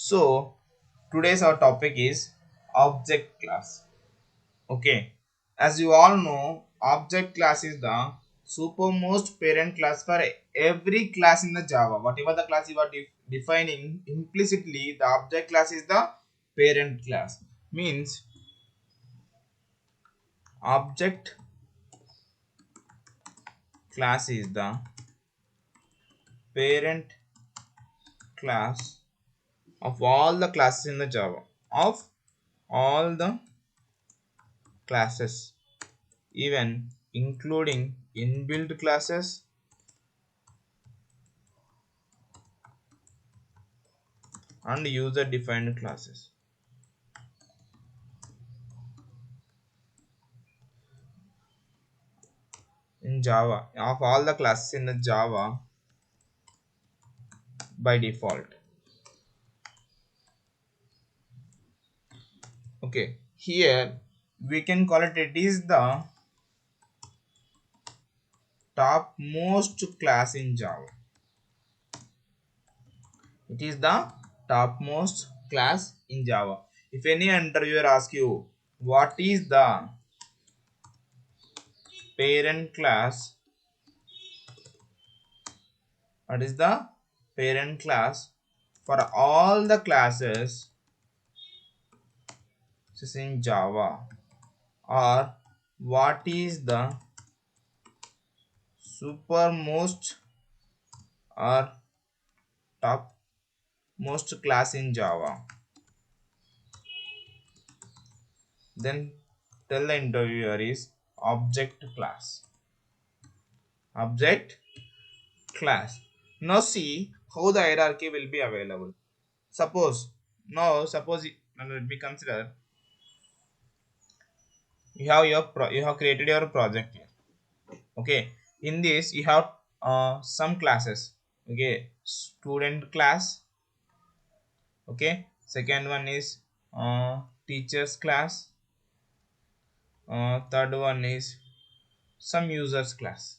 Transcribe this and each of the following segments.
So today's our topic is object class. Okay, as you all know, object class is the supermost parent class for every class in the Java. Whatever the class you are defining, implicitly the object class is the parent class. Means object class is the parent class of all the classes in the Java, of all the classes, even including inbuilt classes and user defined classes in Java, of all the classes in the Java by default. Okay, here we can call it is the topmost class in Java. It is the topmost class in Java. If any interviewer asks you what is the parent class, what is the parent class for all the classes in Java, or what is the supermost or topmost class in Java, then tell the interviewer is object class. Object class. Now see how the hierarchy will be available. Suppose now let me consider you have created your project here. Okay, in this you have some classes. Okay, student class. Okay, second one is teachers class. Third one is some users class.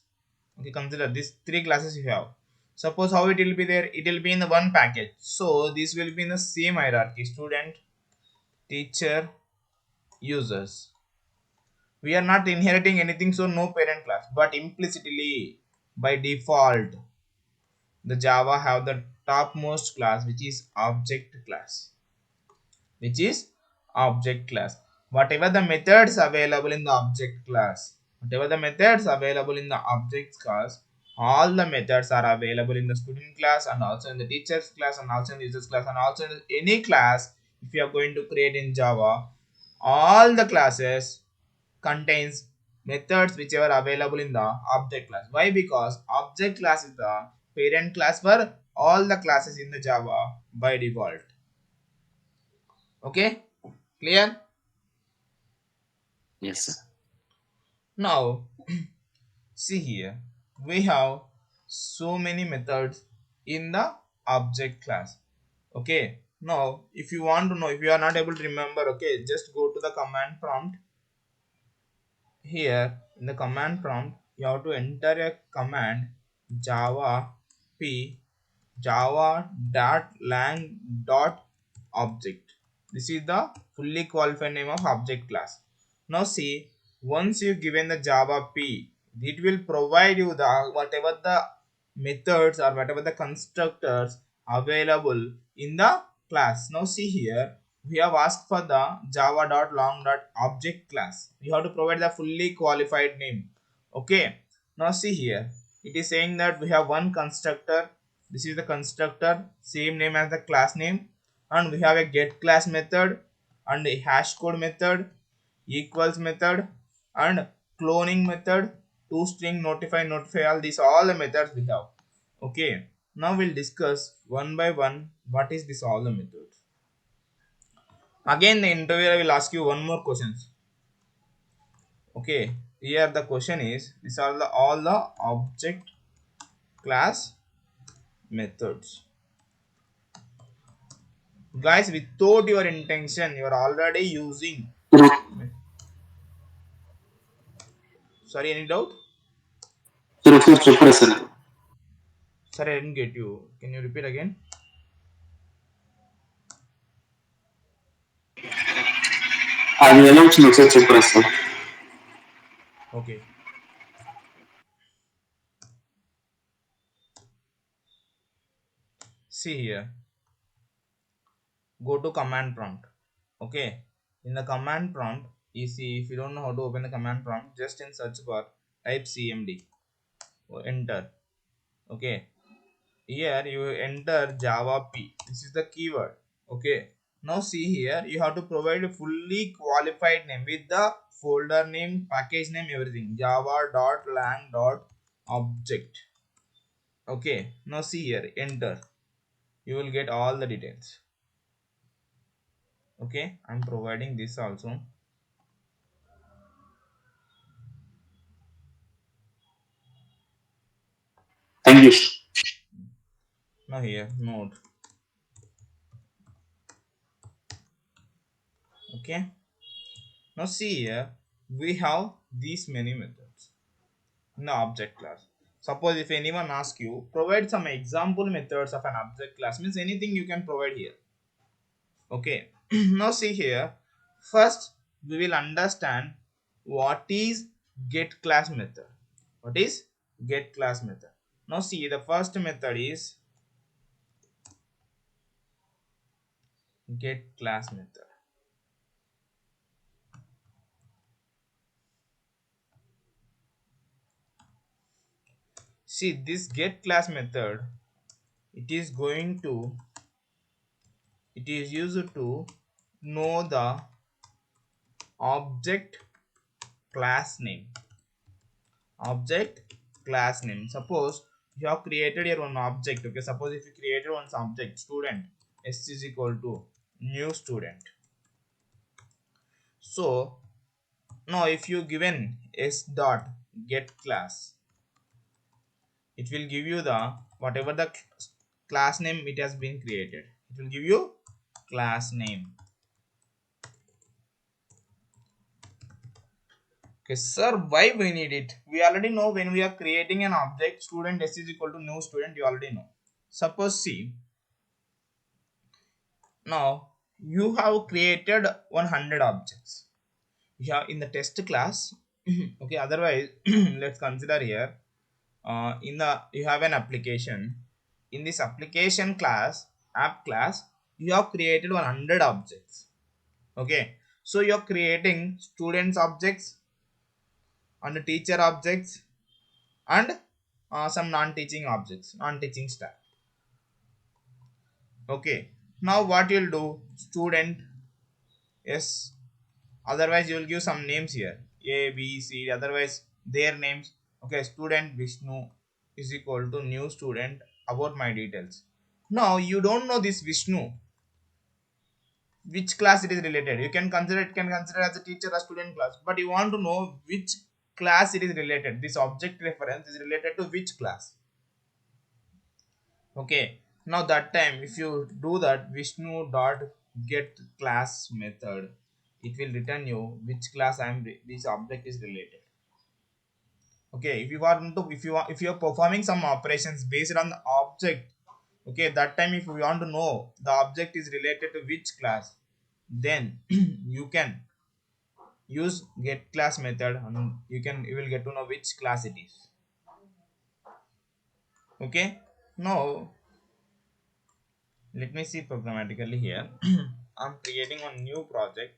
Okay, consider these three classes you have. Suppose how it will be there, it will be in the one package, so this will be in the same hierarchy: student, teacher, users. We are not inheriting anything, so no parent class, but implicitly by default the Java have the topmost class, which is object class. Which is object class. Whatever the methods available in the object class, whatever the methods available in the object class, all the methods are available in the student class and also in the teachers class and also in the users class and also in any class. If you are going to create in Java, all the classes contains methods which are available in the object class. Why? Because object class is the parent class for all the classes in the Java by default. Okay, clear? Yes, sir. Yes. Now see here, we have so many methods in the object class. Okay, now if you want to know, if you are not able to remember, okay, just go to the command prompt. Here in the command prompt you have to enter a command java p java.lang.object. This is the fully qualified name of object class. Now see, once you given the java p, it will provide you the whatever the methods or whatever the constructors available in the class. Now see here, we have asked for the java.long.object class. You have to provide the fully qualified name. Okay, now see here, it is saying that we have one constructor. This is the constructor, same name as the class name, and we have a get class method and a hash code method, equals method, and cloning method, toString, notify, all these all the methods we have. Okay, now we'll discuss one by one what is this all the methods. Again the interviewer will ask you one more questions. Okay, here the question is, these are the all the object class methods. Guys, without your intention you are already using. Sorry, any doubt? Refresh, refresh, sir. Sorry, I didn't get you. Can you repeat again? అది ఎలా వచ్చింది ఒకసారి చెప్పరా sir? Okay, see here, go to command prompt. Okay, in the command prompt, you see, if you don't know how to open the command prompt, just in search bar type cmd or enter. Okay, here you enter java p, this is the keyword. Okay, now see here, you have to provide a fully qualified name with the folder name, package name, everything, java dot lang dot object. Okay, now see here, enter, you will get all the details. Okay, I'm providing this also. Thank you. Now here node. Okay, now see here, we have these many methods in the object class. Suppose if anyone asks you, provide some example methods of an object class, means anything you can provide here. Okay, now see here, first we will understand what is get class method. What is get class method? Now see, the first method is get class method. See, this get class method, it is going to, it is used to know the object class name. Object class name. Suppose you have created your own object. Okay, suppose if you created one object student, s is equal to new student. So now if you given s dot get class, it will give you the whatever the class name it has been created, it will give you class name. Okay, sir, why we need it? We already know when we are creating an object, student s is equal to new student, you already know. Suppose see, now you have created 100 objects. You have in the test class. Okay, otherwise, let's consider here. In the you have an application. In this application class, app class, you have created 100 objects. Okay, so you're creating students objects and teacher objects and some non-teaching objects, non-teaching stuff. Okay, now what you'll do, student yes, otherwise you will give some names here, a b c, otherwise their names. Okay, student Vishnu is equal to new student, about my details. Now you don't know this Vishnu, which class it is related. You can consider, it can consider as a teacher or student class, but you want to know which class it is related, this object reference is related to which class. Okay, now that time if you do that Vishnu dot get class method, it will return you which class this object is related. Okay, if you want to, if you are performing some operations based on the object, okay, that time if you want to know the object is related to which class, then you can use get class method and you will get to know which class it is. Okay, now let me see programmatically here. I'm creating a new project,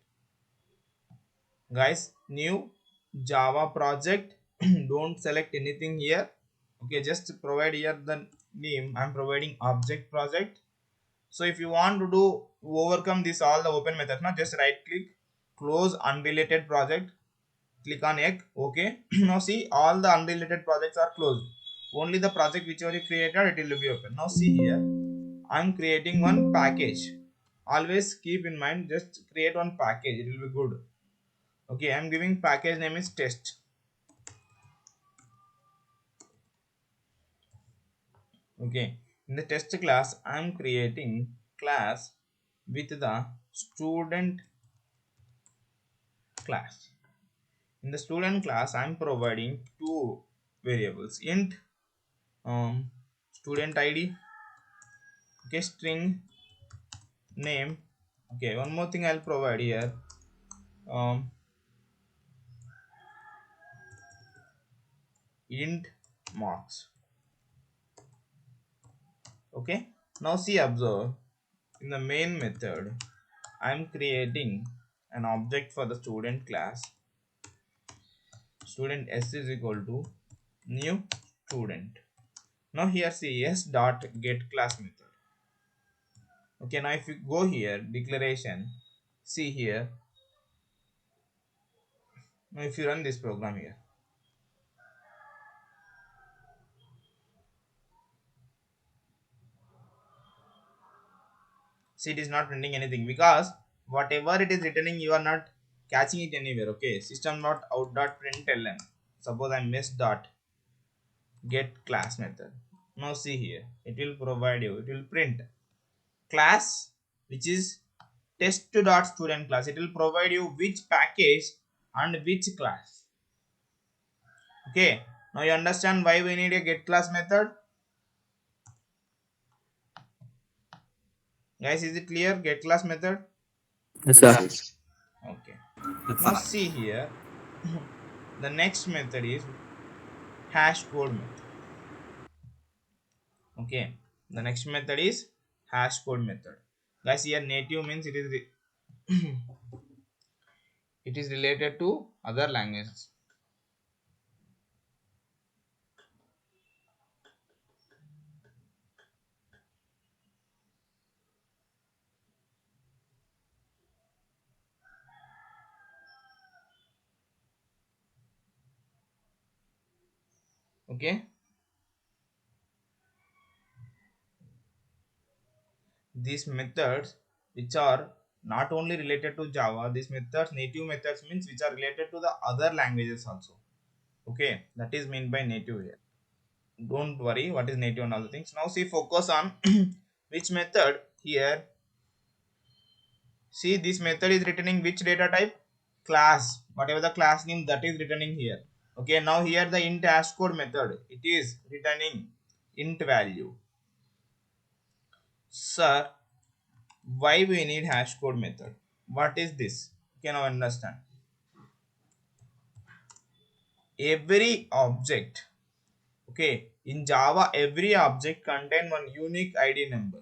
guys, new java project. Don't select anything here. Okay, just provide here the name. I'm providing object project. So if you want to do overcome this all the open methods, now just right click, close unrelated project, click on egg. Okay, now see, all the unrelated projects are closed, only the project whichever you created it will be open. Now see here, I'm creating one package. Always keep in mind, just create one package, it will be good. Okay, I'm giving package name is test. Okay, in the test class I'm creating class with the student class. In the student class I'm providing two variables, int student id, okay, string name. Okay, one more thing I'll provide here, um, int marks. Okay, now see, observe, in the main method I'm creating an object for the student class. Student s is equal to new student. Now here see s dot get class method. Okay, now if you go here declaration, see here, now if you run this program here, see it is not printing anything because whatever it is returning you are not catching it anywhere. Okay, system dot out dot println, suppose I miss dot get class method. Now see here, it will provide you, it will print class which is test dot student class. It will provide you which package and which class. Okay, now you understand why we need a get class method. Guys, is it clear? Get class method. Yes, sir. Okay, now see here, the next method is hash code method. Okay, the next method is hash code method. Guys, here native means it is related to other languages. Okay, these methods which are not only related to Java, these methods, native methods means which are related to the other languages also. Okay, that is meant by native here. Don't worry what is native and other things. Now see, focus on which method here. See, this method is returning which data type? Class. Whatever the class name, that is returning here. Okay, now here the int hash code method, it is returning int value. Sir, why we need hash code method? What is this? You can now understand. Every object, okay, in Java every object contain one unique ID number,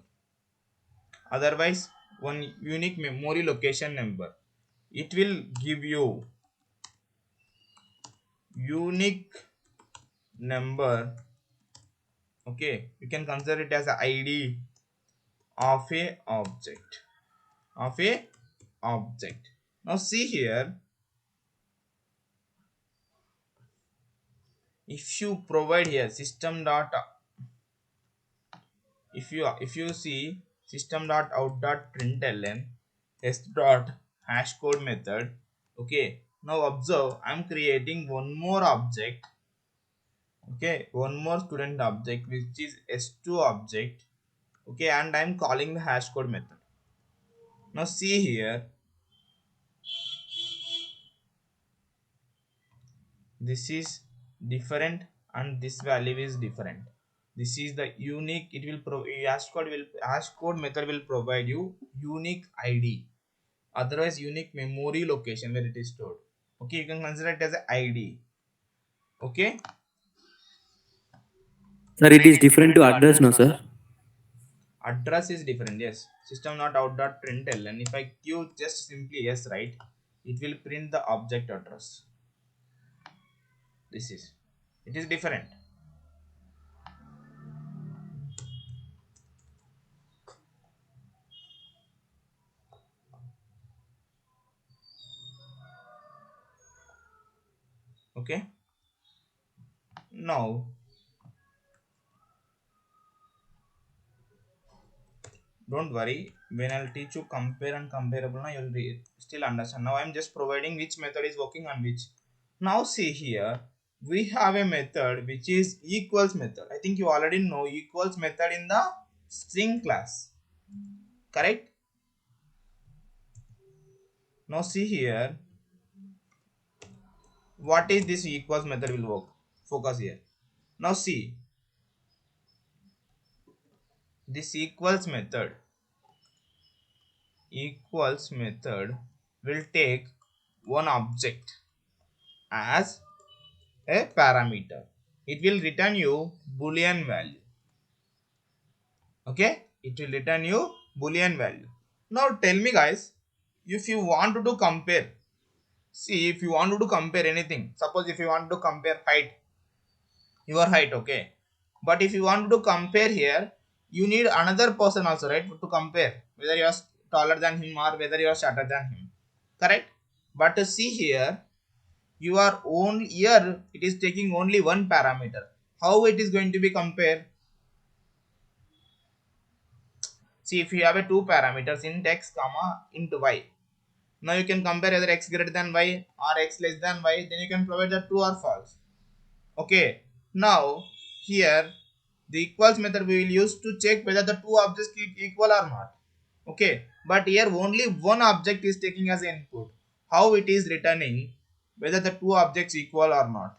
otherwise one unique memory location number. It will give you unique number. Okay, you can consider it as a ID of a object, of a object. Now see here, if you provide here system dot, if you see system dot out dot println s dot hash code method. Okay, now observe, I'm creating one more object. Okay, one more student object which is s2 object. Okay, and I'm calling the hash code method. Now see here, this is different and this value is different. This is the unique, it will hash code method will provide you unique ID, otherwise unique memory location where it is stored. Okay, you can consider it as a ID. Okay, Sir, it is different to address, no, sir? address is different, yes. System not out dot println, and if I give just simply yes, right, it will print the object address. This is, it is different. Okay, now don't worry, when I'll teach you compare and comparable, now you'll still understand. Now I'm just providing which method is working on which. Now see here, we have a method which is equals method. I think you already know equals method in the string class, correct? Now see here, what is this equals method will work? Focus here. Now see, this equals method will take one object as a parameter. It will return you boolean value. Okay, it will return you boolean value. Now tell me guys, if you want to compare, see, if you want to compare anything, suppose if you want to compare height, your height, okay, but if you want to compare here, you need another person also, right, to compare whether you are taller than him or whether you are shorter than him, correct? But see here, you are only here, it is taking only one parameter. How it is going to be compared? See, if you have a two parameters int x comma int y, now you can compare whether x greater than y or x less than y, then you can provide the true or false. Okay, now here the equals method we will use to check whether the two objects equal or not. Okay, but here only one object is taking as input. How it is returning whether the two objects equal or not?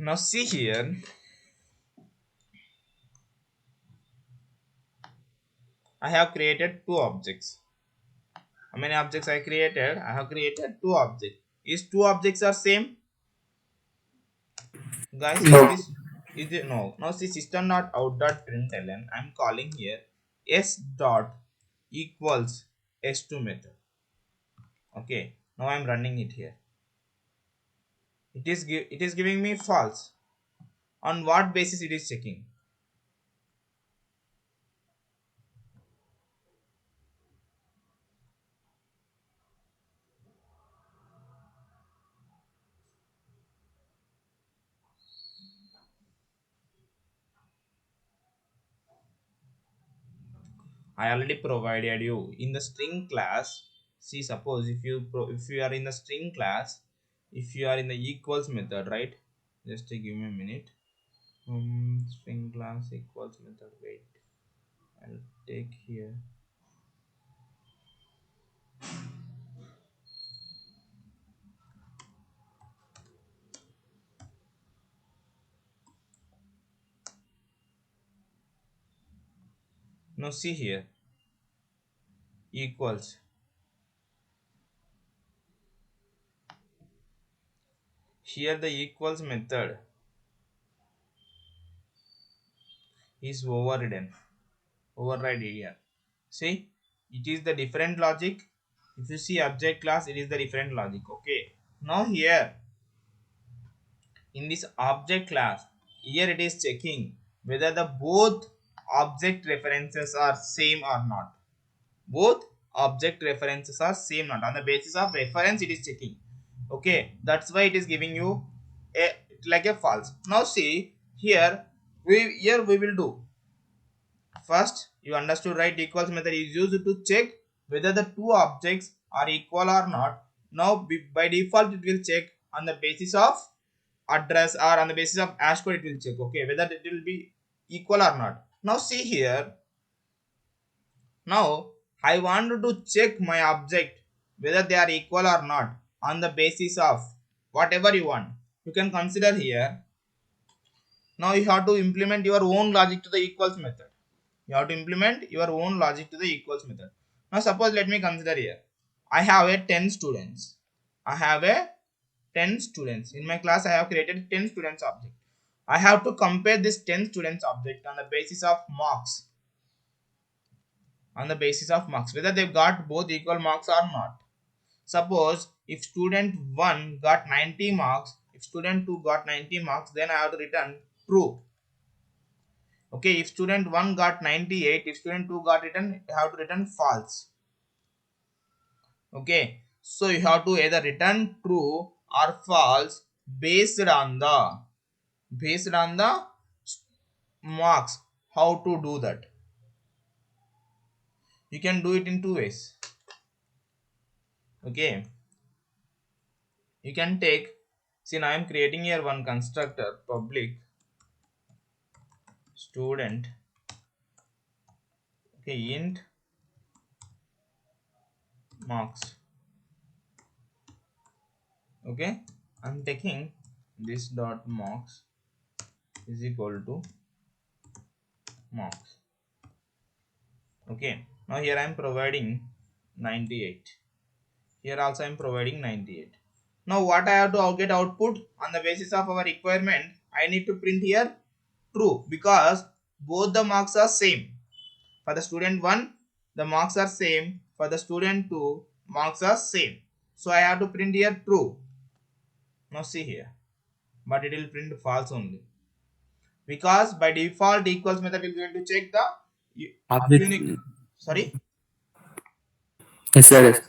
Now see here, I have created two objects. How many objects I created? I have created two objects. Is two objects are same? Guys, No. is it no? Now see system dot out dot println. I'm calling here s dot equals s2 method. Okay. Now I'm running it here. It is giving me false. On what basis it is checking? I already provided you in the string class. See, suppose if you are in the string class, if you are in the equals method, right? Just give me a minute. String class equals method. Wait, I'll take here. Now see here, equals. Here the equals method is overridden. Override here. See, it is the different logic. If you see object class, it is the different logic. Okay. Now here in this object class, here it is checking whether the both object references are same or not. Both object references are same or not. On the basis of reference, it is checking. Okay, that's why it is giving you a like a false. Now see here, we will do. First, you understood, right? Equals method is used to check whether the two objects are equal or not. Now, by default, it will check on the basis of address or on the basis of hash code. It will check, okay, whether it will be equal or not. Now, see here. Now, I want to check my object whether they are equal or not on the basis of whatever you want. You can consider here. Now, you have to implement your own logic to the equals method. You have to implement your own logic to the equals method. Now suppose let me consider here. I have a 10 students. I have a 10 students. In my class I have created 10 students object. I have to compare this 10 students object on the basis of marks. On the basis of marks. Whether they've got both equal marks or not. Suppose if student 1 got 90 marks, if student 2 got 90 marks, then I have to return true. Okay, if student 1 got 98, if student 2 got written, you have to return false. Okay, so you have to either return true or false based on the marks. How to do that? You can do it in two ways. Okay, you can take, see now I am creating here one constructor public student, okay, int marks. Okay, I'm taking this dot marks is equal to marks. Okay, now here I am providing 98. Here also I am providing 98. Now what I have to get output on the basis of our requirement, I need to print here true, because both the marks are same. For the student 1 the marks are same, for the student 2 marks are same, so I have to print here true. Now see here, but it will print false only, because by default equals method is going to check the Object. unique, sorry, Yes, sir. Yes.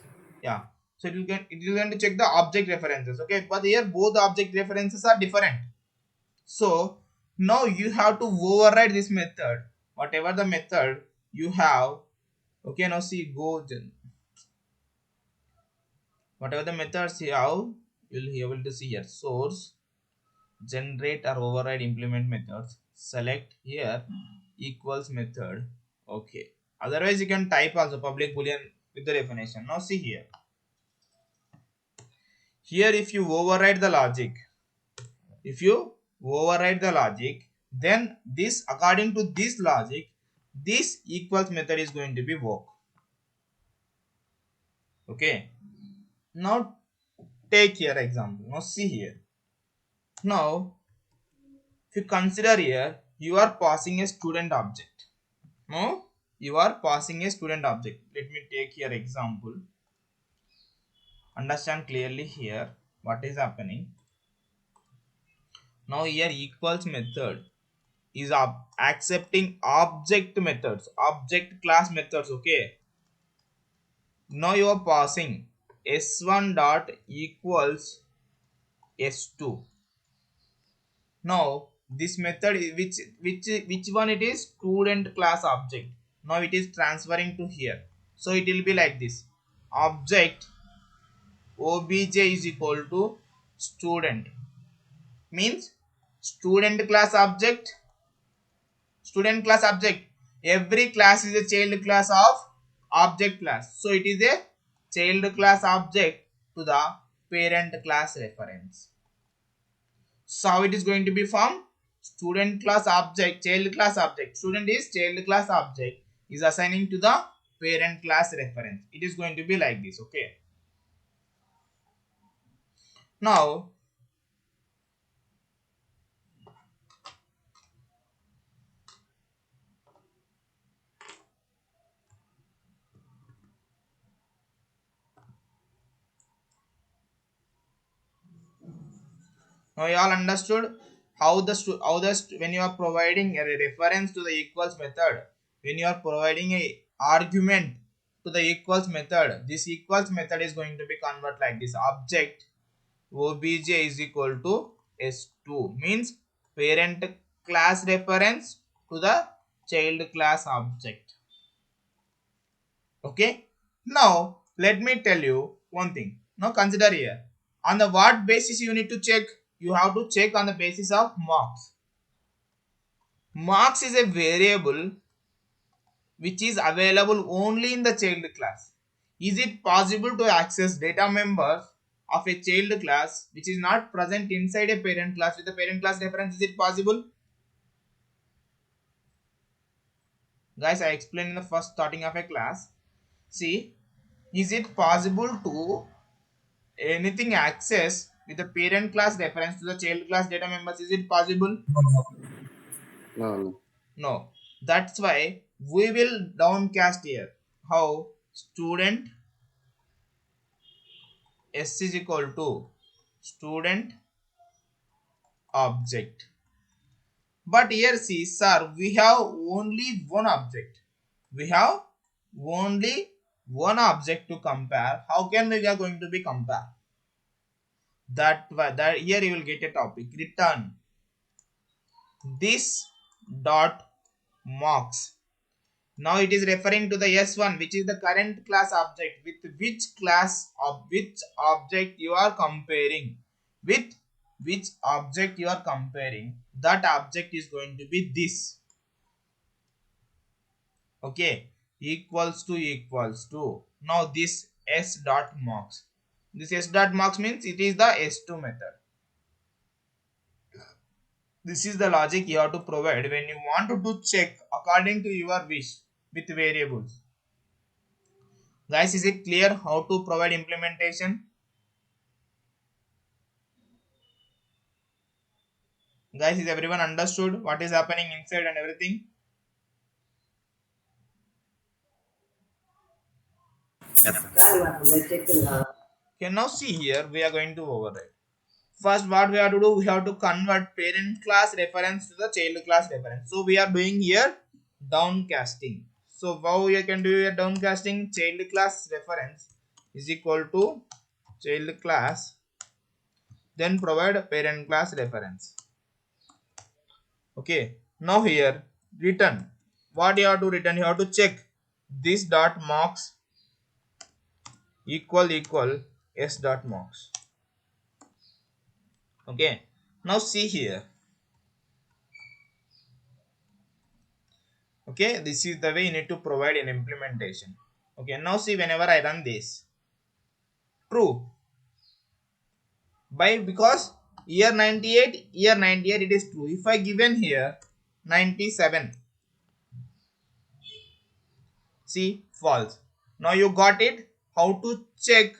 yeah, so it will going to check the object references. Okay, but here both the object references are different, so now you have to override this method, whatever the method you have. Okay, now see, whatever the methods you have, you'll be able to see here: source, generate or override implement methods, select here equals method. Okay, otherwise you can type also public boolean with the definition. Now see here, if you override the logic, if you override the logic, then this, according to this logic, this equals method is going to be work. Okay, now take here example. Now see here, now if you consider here, you are passing a student object. No, you are passing a student object. Let me take here example. Understand clearly here what is happening. Now here equals method is accepting object methods, object class methods. Okay. Now you are passing s1 dot equals s2. Now this method is which one it is? Student class object. Now it is transferring to here, so it will be like this: object obj is equal to student, means student class object, student class object. Every class is a child class of object class, so it is a child class object to the parent class reference. So how it is going to be formed? Student class object, child class object. Student is child class object is assigning to the parent class reference. It is going to be like this. Okay. Now now you all understood how when you are providing a reference to the equals method, when you are providing a argument to the equals method, this equals method is going to be convert like this: object obj is equal to s2, means parent class reference to the child class object. Okay, now let me tell you one thing. Now consider here, on the what basis you need to check? You have to check on the basis of marks. Marks is a variable which is available only in the child class. Is it possible to access data members of a child class which is not present inside a parent class with a parent class reference? Is it possible? Guys, I explained in the first starting of a class. See, is it possible to anything access with the parent class reference to the child class data members? Is it possible? No, no. No. That's why we will downcast here. How? Student s is equal to student object. But here see, sir, we have only one object. We have only one object to compare. How can we are going to be compare? That here you will get a topic: return this dot marks. Now it is referring to the s1, which is the current class object, with which class of which object you are comparing, with which object you are comparing. That object is going to be this. Okay, equals to now this s dot marks. This s dot marks means it is the s2 method. This is the logic you have to provide when you want to check according to your wish with variables. Guys, is it clear how to provide implementation? Guys, is everyone understood what is happening inside and everything? Okay, now see here, we are going to override. First, what we have to do, we have to convert parent class reference to the child class reference. So we are doing here downcasting. So how you can do your downcasting? Child class reference is equal to child class, then provide parent class reference. Okay, now here return. What you have to return? You have to check this dot marks equal s dot marks. Okay, now see here. Okay, this is the way you need to provide an implementation. Okay, now see, whenever I run this, true, by because year 98 it is true. If I given here 97, see, false. Now you got it. How to check,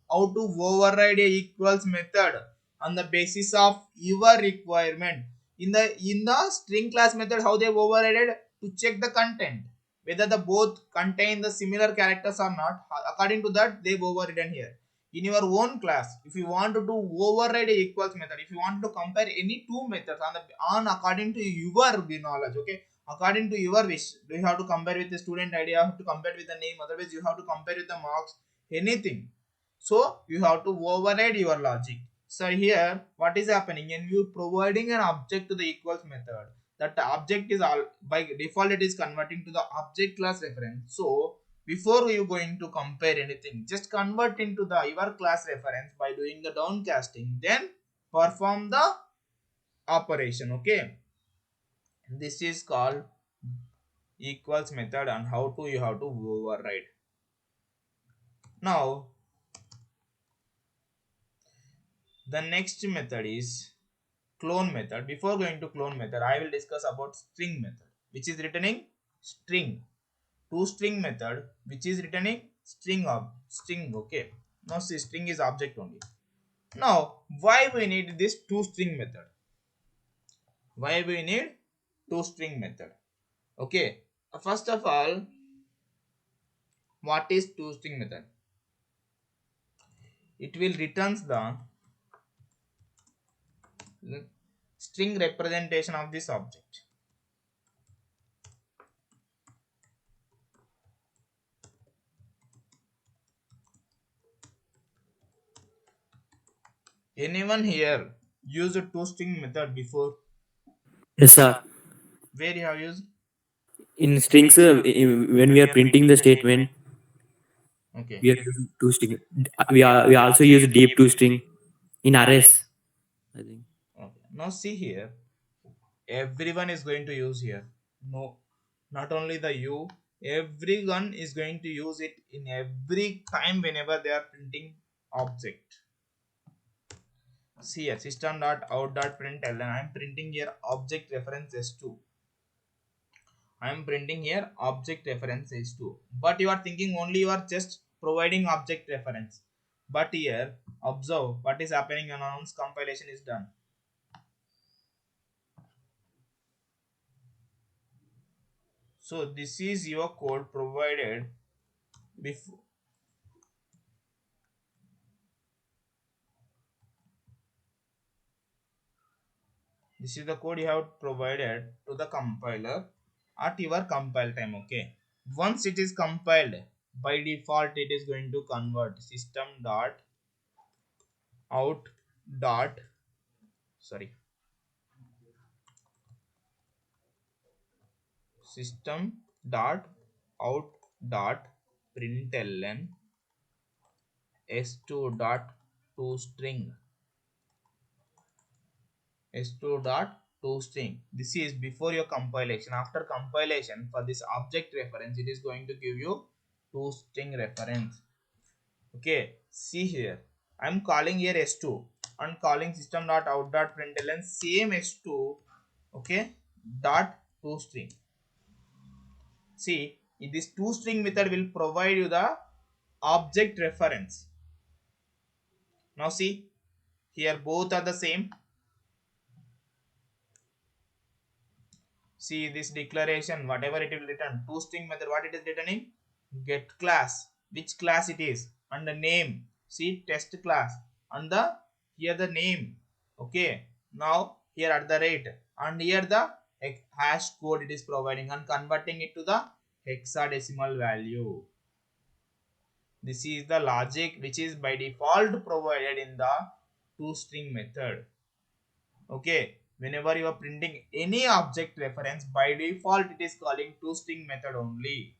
how to override a equals method on the basis of your requirement. In the string class method, how they overrided to check the content, whether the both contain the similar characters or not. According to that, they've overridden here. In your own class, if you want to do override a equals method, if you want to compare any two methods on according to your knowledge, okay, according to your wish, do you have to compare with the student ID, you have to compare with the name, otherwise you have to compare with the marks, anything. So you have to override your logic. So here what is happening, when you providing an object to the equals method, that the object is all by default it is converting to the object class reference. So before you going to compare anything, just convert into the your class reference by doing the downcasting, then perform the operation. Okay, this is called equals method and how to you have to override. Now the next method is clone method. Before going to clone method, I will discuss about string method, which is returning string. To string method, which is returning string of string. Okay, now see, string is object only. Now why we need this to string method? Why we need to string method? Okay, first of all, what is to string method? It will returns the string representation of this object. Anyone here used a toString method before? Yes, sir. Where you have used? In strings, when we are printing the statement, Okay. we are using two string. We also use deep two string in arrays, I think. Okay. Now see here, everyone is going to use here. No, not only the you, everyone is going to use it in every time whenever they are printing object. See here, system.out.println. I am printing here object reference s2. I am printing here object reference s2. But you are thinking only you are just providing object reference. But here, observe what is happening once compilation is done. So this is your code provided before. This is the code you have provided to the compiler at your compile time. Okay. Once it is compiled, by default it is going to convert system dot out dot sorry system dot out dot println s2 dot to string s2 dot to string. This is before your compilation. After compilation, for this object reference, it is going to give you to string reference. Okay, see here, I'm calling here s2 and calling system dot out dot println same s2 Okay, dot toString. See, this toString method will provide you the object reference. Now see, here both are the same. See this declaration, whatever it will return, toString method, what it is returning? Get class, which class it is, and the name. See test class, and the here the name. Okay, now here at the rate, and here the hash code it is providing and converting it to the hexadecimal value. This is the logic which is by default provided in the toString method. Okay, whenever you are printing any object reference, by default it is calling toString method only.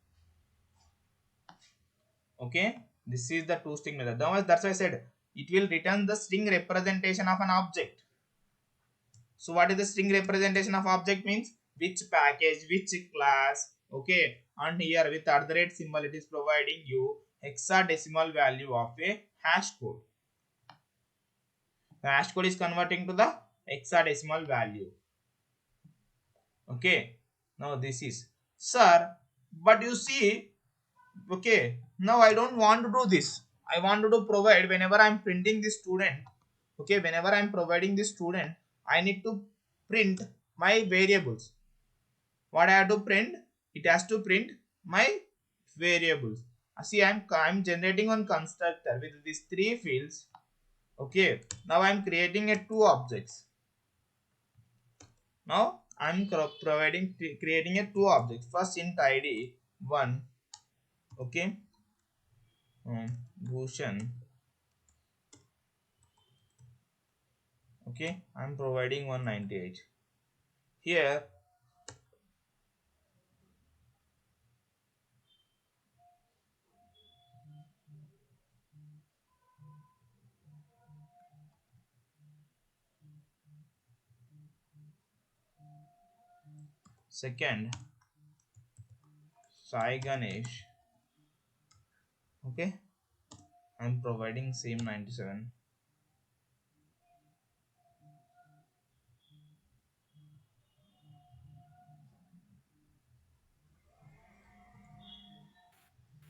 Okay, this is the toString method. That's why I said it will return the string representation of an object. So what is the string representation of object means? Which package, which class. Okay, and here with symbol it is providing you hexadecimal value of a hash code. The hash code is converting to the hexadecimal value. Okay, now this is, sir, but you see, okay, now I don't want to do this. I want to do provide whenever I'm printing the student. Okay, whenever I'm providing the student, I need to print my variables. What I have to print? It has to print my variables. See, I'm generating one constructor with these three fields. Okay, now I'm creating a two objects. Now I'm creating a two objects. First int id 1. Okay, Bhushan. Okay, I'm providing 198. Here second Sai Ganesh. Okay, I'm providing same 97.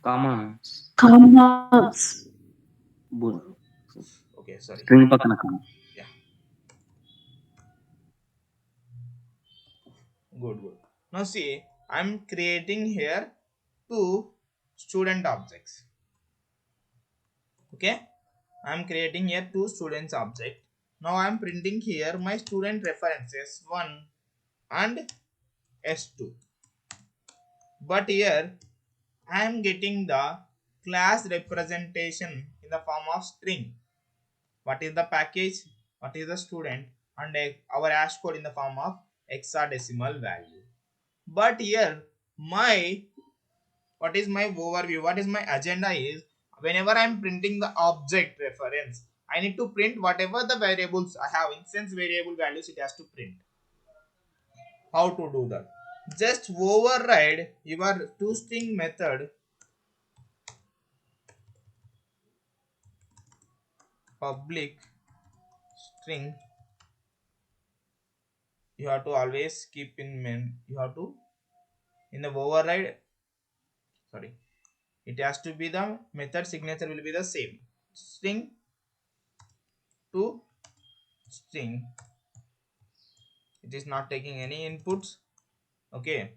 Commas. Commas. Bu- Okay, sorry. String పక్కన comma. Yeah, good. Now see, I'm creating here two student objects. Okay, I'm creating here two students object. Now I'm printing here my student references 1 and S2. But here I am getting the class representation in the form of string. What is the package? What is the student? And our hash code in the form of hexadecimal value. But here my what is my overview? What is my agenda is whenever I am printing the object reference, I need to print whatever the variables I have, instance variable values it has to print. How to do that? Just override your toString method public string. You have to always keep in mind, you have to in the override, sorry, it has to be the method signature will be the same, string to string. It is not taking any inputs. Okay,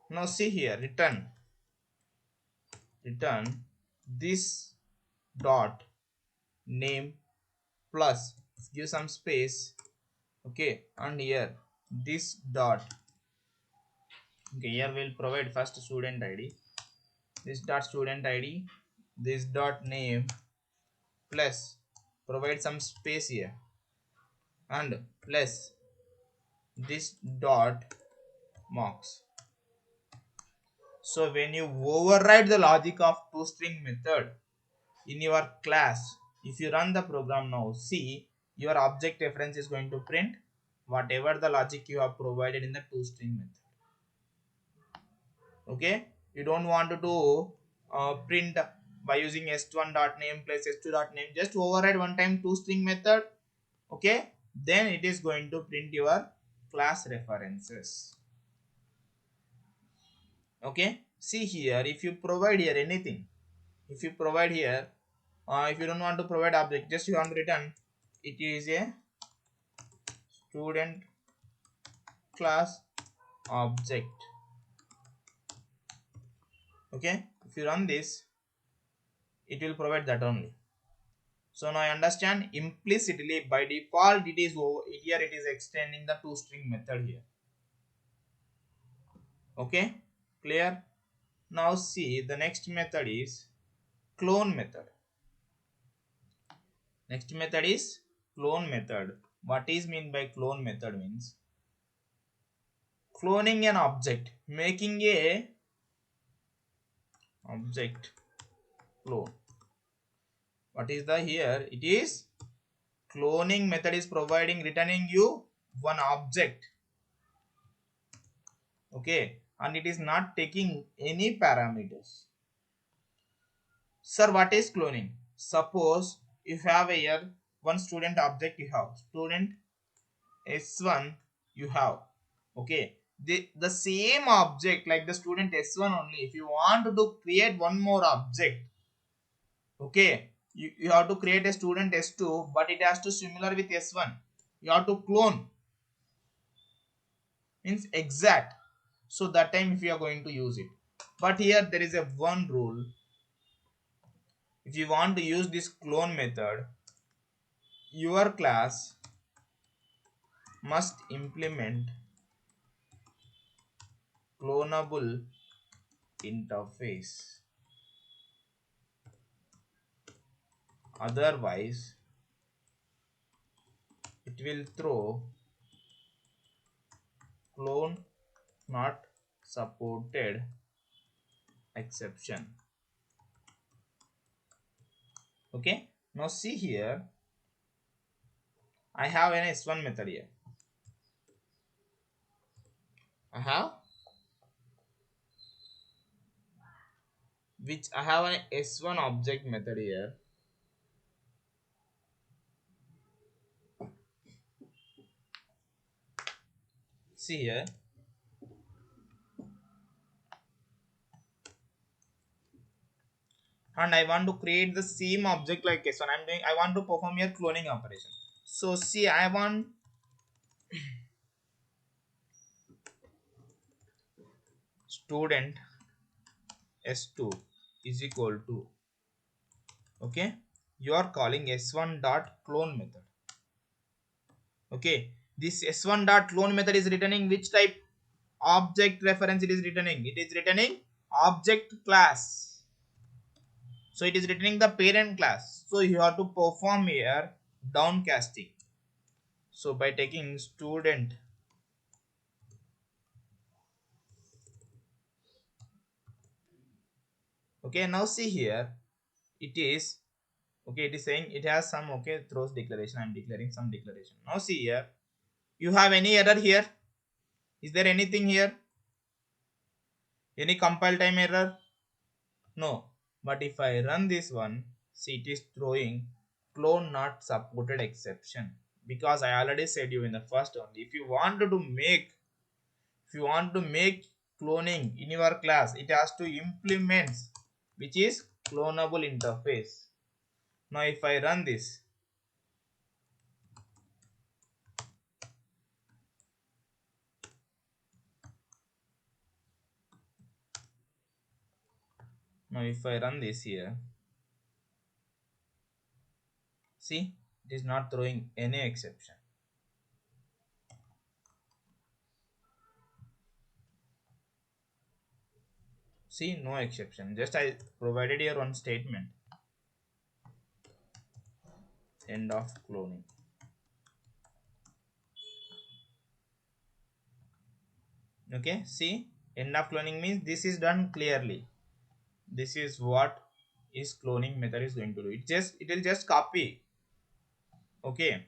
now see here, return this dot name plus, give some space. Okay, and here this dot. Okay, here we'll provide first student id, this dot student id, this dot name plus, provide some space here, and plus this dot marks. So when you override the logic of toString method in your class, if you run the program now, see your object reference is going to print whatever the logic you have provided in the toString method. Okay, you don't want to do print by using s1 dot name plus s2 dot name. Just override one time toString method. Okay, then it is going to print your class references. Okay, see here, if you provide here anything, if you provide here, if you don't want to provide object, just you want to return it is a student class object. Okay, if you run this, it will provide that only. So now I understand implicitly by default it is over here, it is extending the toString method here. Okay, clear? Now see, the next method is clone method. Next method is clone method. What is mean by clone method means cloning an object, making a object clone. What is the here? It is cloning method is providing returning you one object. Okay, and it is not taking any parameters. Sir, what is cloning? Suppose if you have a here one student object, you have student s1 you have. Okay, the same object like the student s1 only, if you want to create one more object, okay, you have to create a student s2 but it has to similar with s1, you have to clone, means exact. So that time if you are going to use it, but here there is a one rule. If you want to use this clone method, your class must implement clonable interface, otherwise it will throw clone not supported exception. Okay, now see here, I have an s1 method here. I have an s1 object method here. See here, and I want to create the same object like s1. I want to perform here cloning operation. So see, I want student s2 is equal to, okay, you are calling s1 dot clone method. Okay, this s1 dot clone method is returning which type object reference? It is returning, object class. So it is returning the parent class, so you have to perform here downcasting. So by taking student, okay, now see here, it is, okay, it is saying it has some, okay, throws declaration, I'm declaring some declaration. Now see here, you have any error here? Is there anything here, any compile time error? No. But if I run this one, see, it is throwing clone not supported exception, because I already said you in the first only, if you want to make, if you want to make cloning in your class, it has to implement which is clonable interface. Now if I run this, here, see, it is not throwing any exception. See, no exception, just I provided here one statement, end of cloning. Okay, see, end of cloning means this is done clearly. This is what is cloning method is going to do. It will just copy. Okay,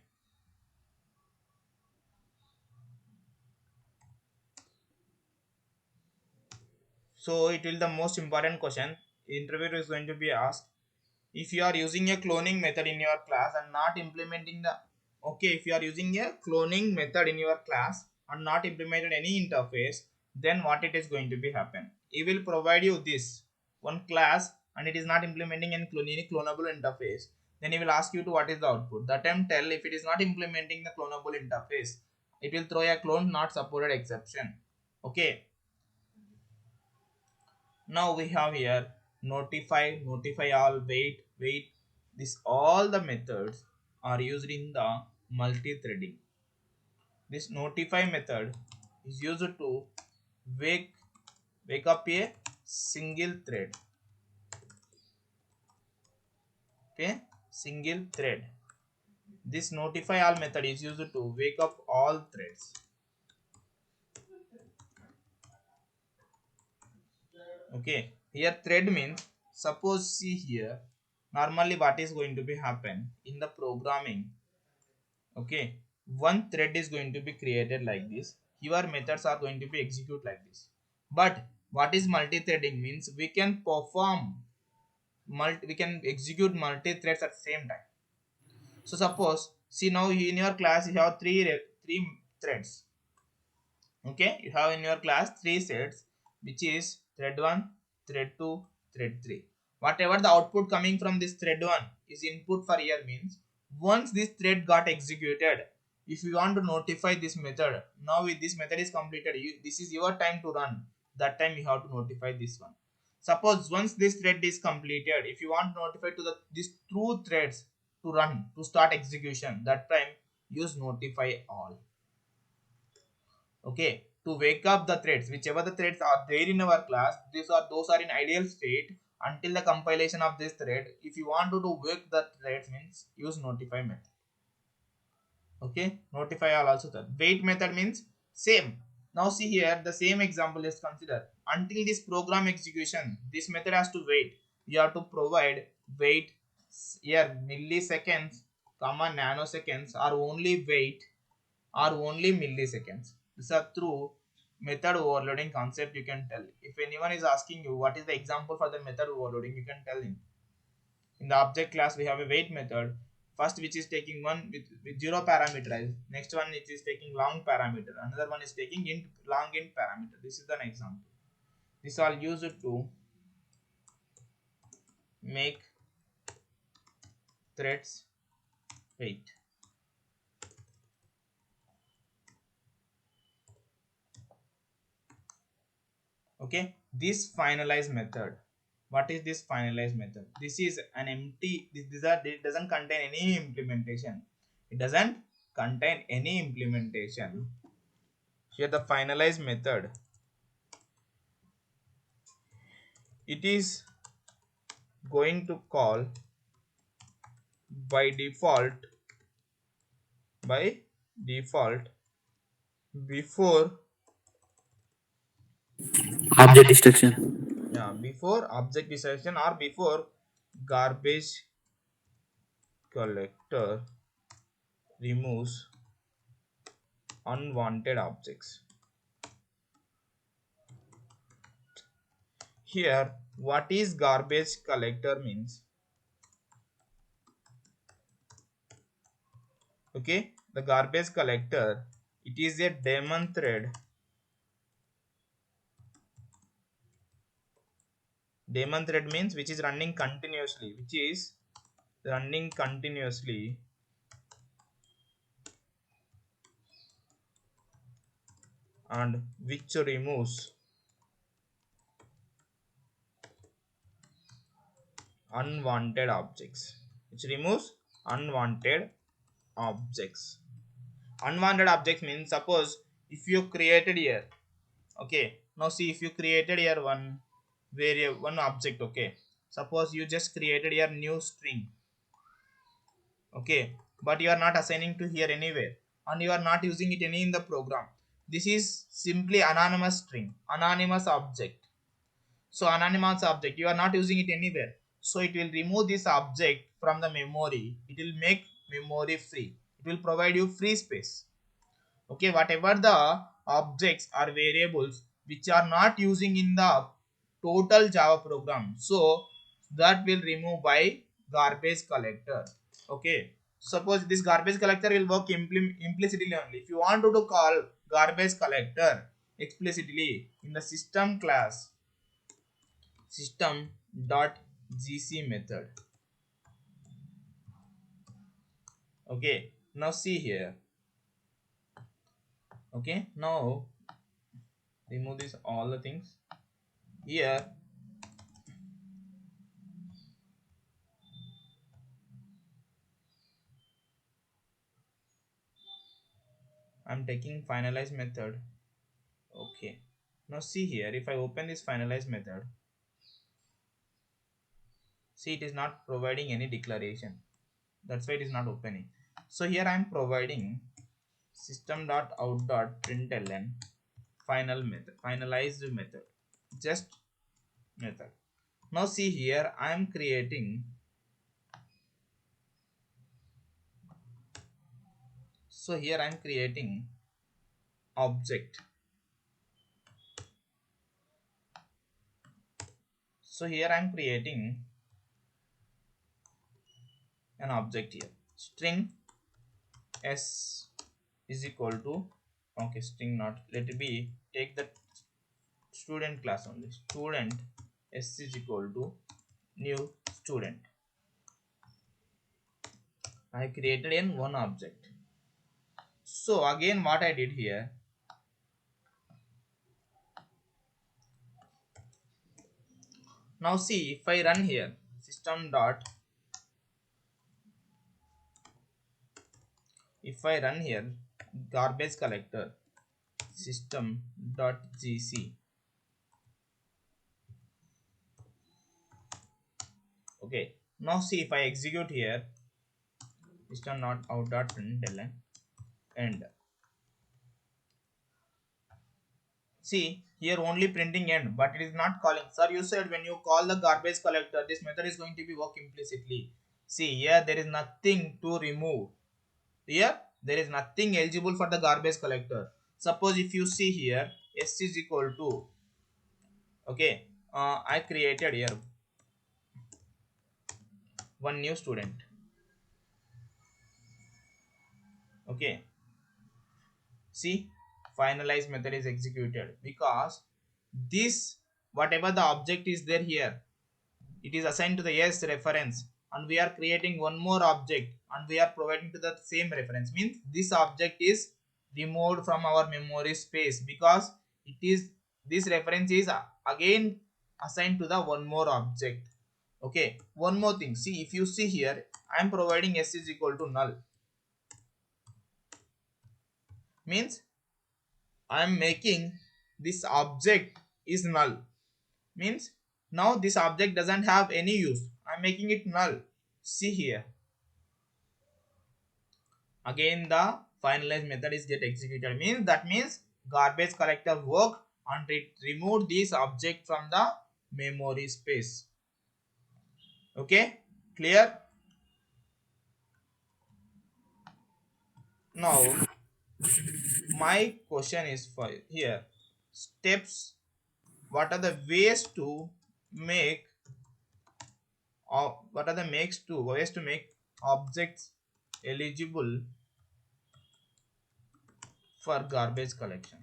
So it will the most important question interviewer is going to be asked. If you are using a cloning method in your class and not implementing the, okay, if you are using a cloning method in your class and not implemented any interface, then what it is going to be happen, he will provide you this one class and it is not implementing any clonable interface. Then he will ask you to what is the output. That time tell, if it is not implementing the clonable interface, it will throw a clone not supported exception. Okay, now we have here notify all, wait. This all the methods are used in the multi-threading. This notify method is used to wake wake up a single thread. Okay, single thread. This notify all method is used to wake up all threads. Okay, here thread means, suppose see here, normally what is going to be happen in the programming. Okay, one thread is going to be created like this, your methods are going to be execute like this. But what is multi-threading means, we can perform we can execute multi-threads at the same time. So suppose see, now in your class you have three threads. Okay, you have in your class three sets, which is thread 1, thread 2, thread 3. Whatever the output coming from this thread 1 is input for here means, once this thread got executed, if you want to notify this method, now if this method is completed, this is your time to run, that time you have to notify this one. Suppose once this thread is completed, if you want to notify to the these two threads to run to start execution, that time use notify all. Okay, to wake up the threads, whichever the threads are there in our class, those are in ideal state until the compilation of this thread. If you want to do wake the threads means use notify method. Okay, notify all also. The wait method means same. Now see here, the same example is considered. Until this program execution, this method has to wait. You have to provide wait here milliseconds comma nanoseconds, or only wait, or only milliseconds. These are through method overloading concept. You can tell, if anyone is asking you what is the example for the method overloading, you can tell him. In the object class we have a wait method, first which is taking one with zero parameterized, next one it is taking long parameter, another one is taking int long int parameter. This is an example. This are used to make threads wait. Okay, this finalize method, what is this finalize method? This is an empty, it doesn't contain any implementation. It doesn't contain any implementation. Here the finalize method, it is going to call by default, by default before, Object destruction. yeah, before object destruction or before garbage collector removes unwanted objects. Here, what is garbage collector means? Okay, the garbage collector, it is a daemon thread. Daemon thread means which is running continuously, which is running continuously and which removes unwanted objects. Which removes unwanted objects. Unwanted objects means, suppose if you created here, okay, now see, if you created here one object, okay, suppose you just created your new string, okay, but you are not assigning to here anywhere and you are not using it any in the program. This is simply anonymous string, anonymous object. So anonymous object, you are not using it anywhere, so it will remove this object from the memory. It will make memory free, it will provide you free space. Okay, whatever the objects or variables which are not using in the total Java program. So that will remove by garbage collector. Okay. Suppose this garbage collector will work implicitly only. If you want to call garbage collector explicitly in the system class system.gc method. Okay. Now see here. Okay. Now remove this all the things here. I'm taking finalize method. Okay. Now see here, if I open this finalize method, see it is not providing any declaration. That's why it is not opening. So here I am providing system.out.println final method, finalized method, just method. Now see here I am creating, so here I am creating object. So here I am creating an object here. String s is equal to, okay, string not, let it be, take the student class only. Student s is equal to new student. I created in one object. So again what I did here, now see if I run here system dot, if I run here garbage collector system dot gc. Okay, now see if I execute here system dot out dot println end. See here only printing end, but it is not calling. Sir, you said when you call the garbage collector, this method is going to be work implicitly. See here there is nothing to remove. Here there is nothing eligible for the garbage collector. Suppose if you see here s is equal to, okay, I created here one new student. Okay, see finalize method is executed because this whatever the object is there here, it is assigned to the s reference, and we are creating one more object and we are providing to the same reference, means this object is removed from our memory space because it is, this reference is again assigned to the one more object. Okay, one more thing, see if you see here I am providing s is equal to null, means I am making this object is null, means now this object doesn't have any use, I'm making it null. See here again the finalize method is get executed, means that means garbage collector work and it removed this object from the memory space. Okay, clear? Now my question is for here steps, what are the ways to make, or what are the makes to ways to make objects eligible for garbage collection?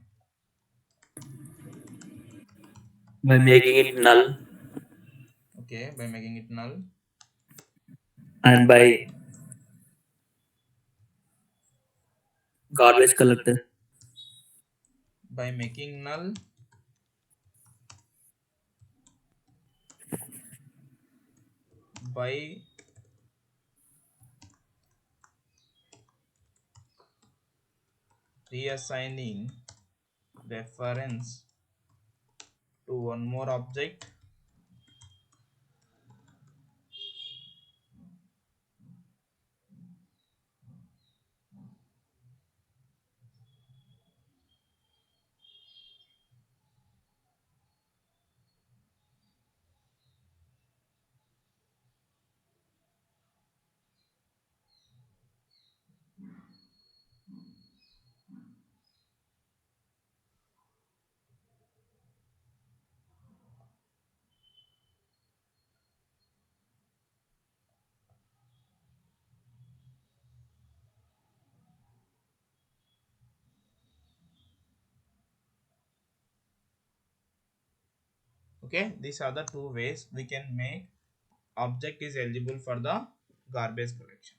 by making it null Okay, by making it null, and by garbage collector. by making null, by reassigning reference to one more object, Okay, these are the two ways we can make object is eligible for the garbage collection.